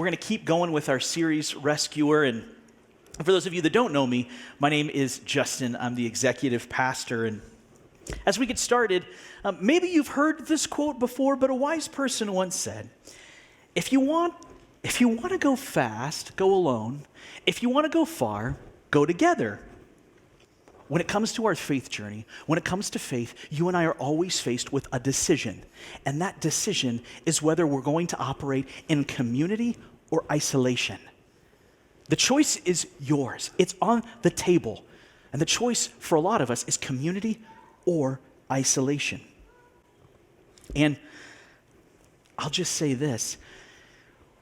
We're going to keep going with our series, Rescuer. And for those of you that don't know me, my name is Justin. I'm the executive pastor. And as we get started, maybe you've heard this quote before, but a wise person once said, if you want to go fast, go alone. If you want to go far, go together. When it comes to our faith journey, when it comes to faith, you and I are always faced with a decision. And that decision is whether we're going to operate in community or isolation. The choice is yours. It's on the table. And the choice for a lot of us is community or isolation. And I'll just say this.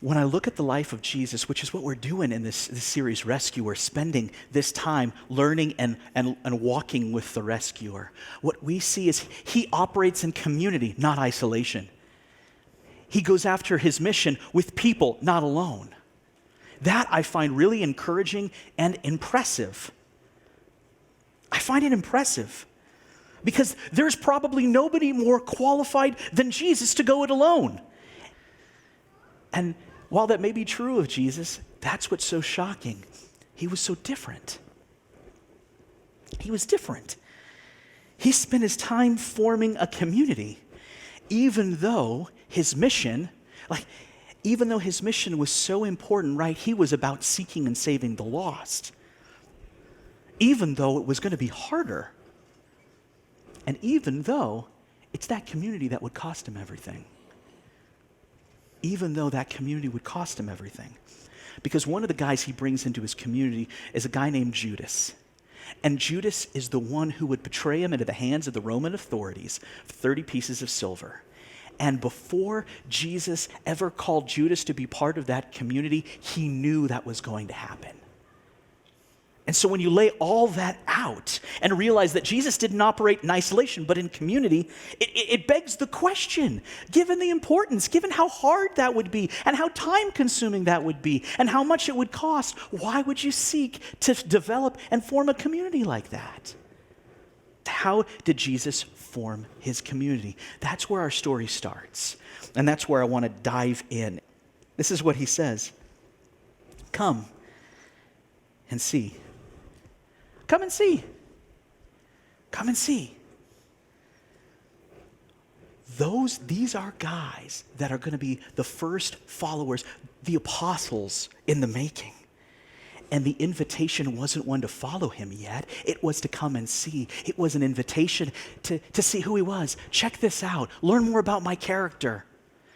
When I look at the life of Jesus, which is what we're doing in this series, Rescuer, spending this time learning and walking with the rescuer, what we see is he operates in community, not isolation. He goes after his mission with people, not alone. That I find really encouraging and impressive. I find it impressive because there's probably nobody more qualified than Jesus to go it alone. And while that may be true of Jesus, that's what's so shocking. He was so different. He was different. He spent his time forming a community, even though his mission was so important, right? He was about seeking and saving the lost, even though it was going to be harder. And even though it's that community that would cost him everything. Even though that community would cost him everything. Because one of the guys he brings into his community is a guy named Judas. And Judas is the one who would betray him into the hands of the Roman authorities for 30 pieces of silver. And before Jesus ever called Judas to be part of that community, he knew that was going to happen. And so when you lay all that out and realize that Jesus didn't operate in isolation, but in community, it begs the question, given the importance, given how hard that would be, and how time-consuming that would be, and how much it would cost, why would you seek to develop and form a community like that? How did Jesus form his community? That's where our story starts, and that's where I want to dive in. This is what he says. Come and see. Come and see. Come and see. These are guys that are going to be the first followers, the apostles in the making. And the invitation wasn't one to follow him yet. It was to come and see. It was an invitation to see who he was. Check this out. Learn more about my character.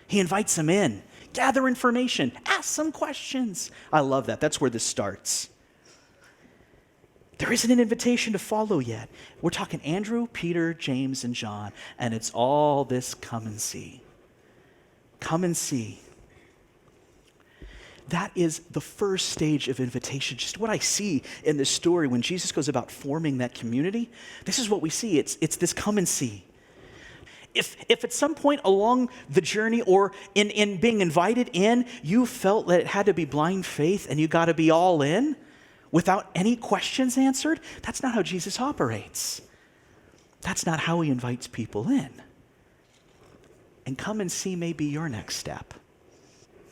He invites them in. Gather information. Ask some questions. I love that. That's where this starts. There isn't an invitation to follow yet. We're talking Andrew, Peter, James, and John, and it's all this come and see. Come and see. That is the first stage of invitation. Just what I see in this story when Jesus goes about forming that community, this is what we see. It's this come and see. If at some point along the journey or in being invited in, you felt that it had to be blind faith and you got to be all in, without any questions answered, that's not how Jesus operates. That's not how he invites people in. And come and see may be your next step.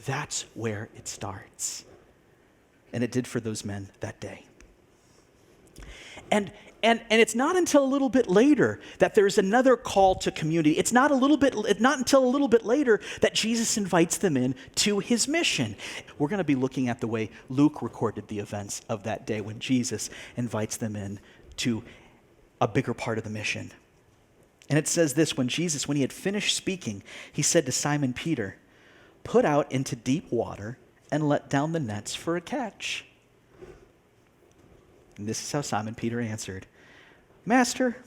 That's where it starts. And it did for those men that day. And it's not until a little bit later that there's another call to community. It's not until a little bit later that Jesus invites them in to his mission. We're going to be looking at the way Luke recorded the events of that day when Jesus invites them in to a bigger part of the mission. And it says this, when he had finished speaking, he said to Simon Peter, "Put out into deep water and let down the nets for a catch." And this is how Simon Peter answered, "Master,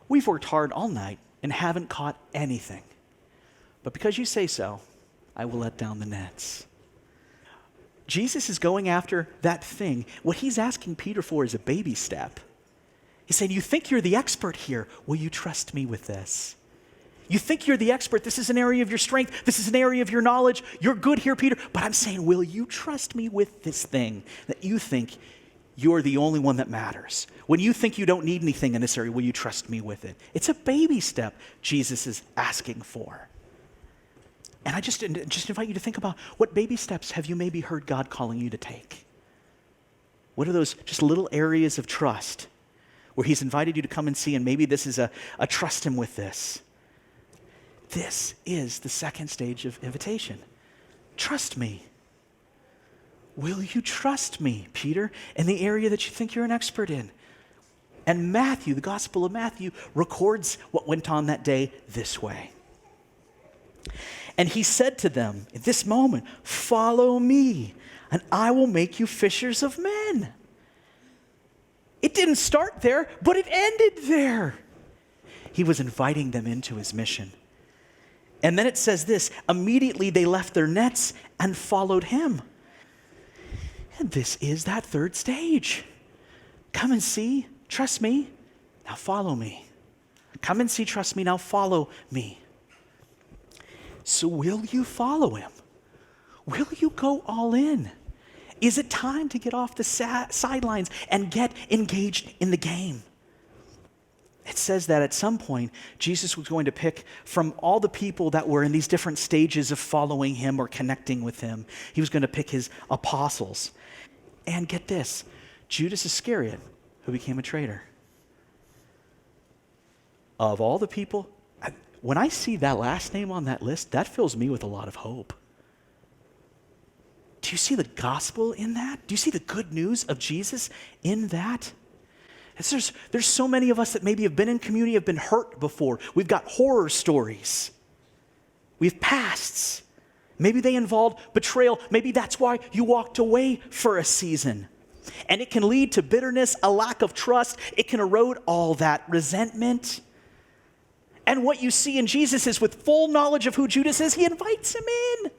we've worked hard all night and haven't caught anything. But because you say so, I will let down the nets." Jesus is going after that thing. What he's asking Peter for is a baby step. He's saying, you think you're the expert here. Will you trust me with this? You think you're the expert. This is an area of your strength. This is an area of your knowledge. You're good here, Peter. But I'm saying, will you trust me with this thing that you think you're the only one that matters? When you think you don't need anything in this area, will you trust me with it? It's a baby step Jesus is asking for. And I just invite you to think about, what baby steps have you maybe heard God calling you to take? What are those just little areas of trust where he's invited you to come and see, and maybe this is a trust him with this. This is the second stage of invitation. Trust me. Will you trust me, Peter, in the area that you think you're an expert in? And Matthew, the Gospel of Matthew, records what went on that day this way. And he said to them at this moment, "Follow me, and I will make you fishers of men." It didn't start there, but it ended there. He was inviting them into his mission. And then it says this, immediately they left their nets and followed him. And this is that third stage. Come and see, trust me, now follow me. Come and see, trust me, now follow me. So will you follow him? Will you go all in? Is it time to get off the sidelines and get engaged in the game? It says that at some point, Jesus was going to pick from all the people that were in these different stages of following him or connecting with him. He was going to pick his apostles. And get this, Judas Iscariot, who became a traitor. Of all the people, when I see that last name on that list, that fills me with a lot of hope. Do you see the gospel in that? Do you see the good news of Jesus in that? There's so many of us that maybe have been in community, have been hurt before. We've got horror stories. We have pasts. Maybe they involved betrayal. Maybe that's why you walked away for a season. And it can lead to bitterness, a lack of trust. It can erode all that resentment. And what you see in Jesus is, with full knowledge of who Judas is, he invites him in.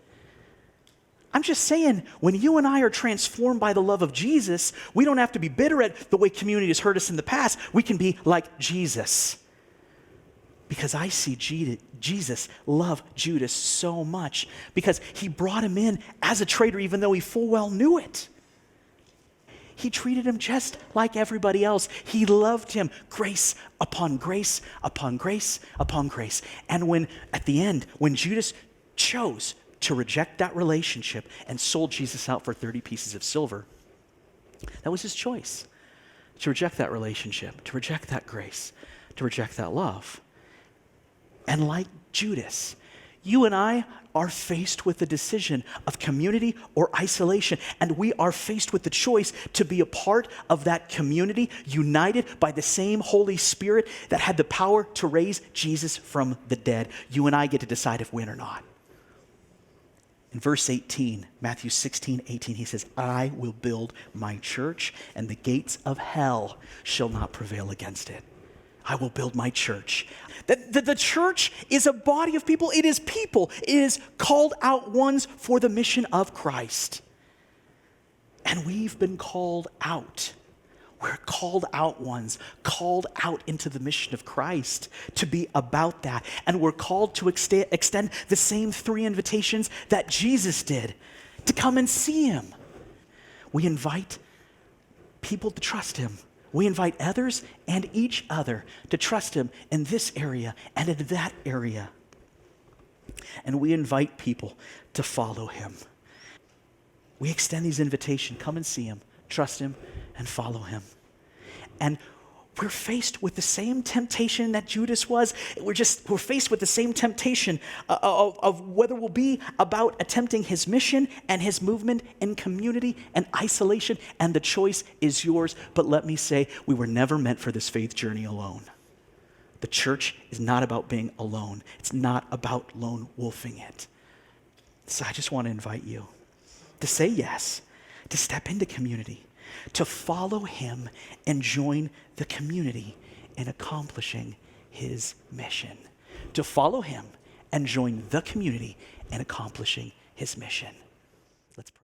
I'm just saying, when you and I are transformed by the love of Jesus, we don't have to be bitter at the way community has hurt us in the past. We can be like Jesus. Because I see Jesus love Judas so much, because he brought him in as a traitor even though he full well knew it. He treated him just like everybody else. He loved him, grace upon grace upon grace upon grace. And when, at the end, when Judas chose to reject that relationship and sold Jesus out for 30 pieces of silver, that was his choice. To reject that relationship, to reject that grace, to reject that love. And like Judas, you and I are faced with the decision of community or isolation, and we are faced with the choice to be a part of that community, united by the same Holy Spirit that had the power to raise Jesus from the dead. You and I get to decide if we win or not. In verse 18, Matthew 16:18, he says, "I will build my church, and the gates of hell shall not prevail against it." I will build my church. The church is a body of people. It is people. It is called out ones for the mission of Christ. And we've been called out. We're called out ones, called out into the mission of Christ to be about that. And we're called to extend the same 3 invitations that Jesus did, to come and see him. We invite people to trust him. We invite others and each other to trust him in this area and in that area. And we invite people to follow him. We extend these invitations. Come and see him, trust him, and follow him. And we're faced with the same temptation that Judas was. We're faced with the same temptation of whether we'll be about attempting his mission and his movement in community and isolation, and the choice is yours. But let me say, we were never meant for this faith journey alone. The church is not about being alone. It's not about lone wolfing it. So I just want to invite you to say yes, to step into community, to follow him and join the community in accomplishing his mission. To follow him and join the community in accomplishing his mission. Let's pray.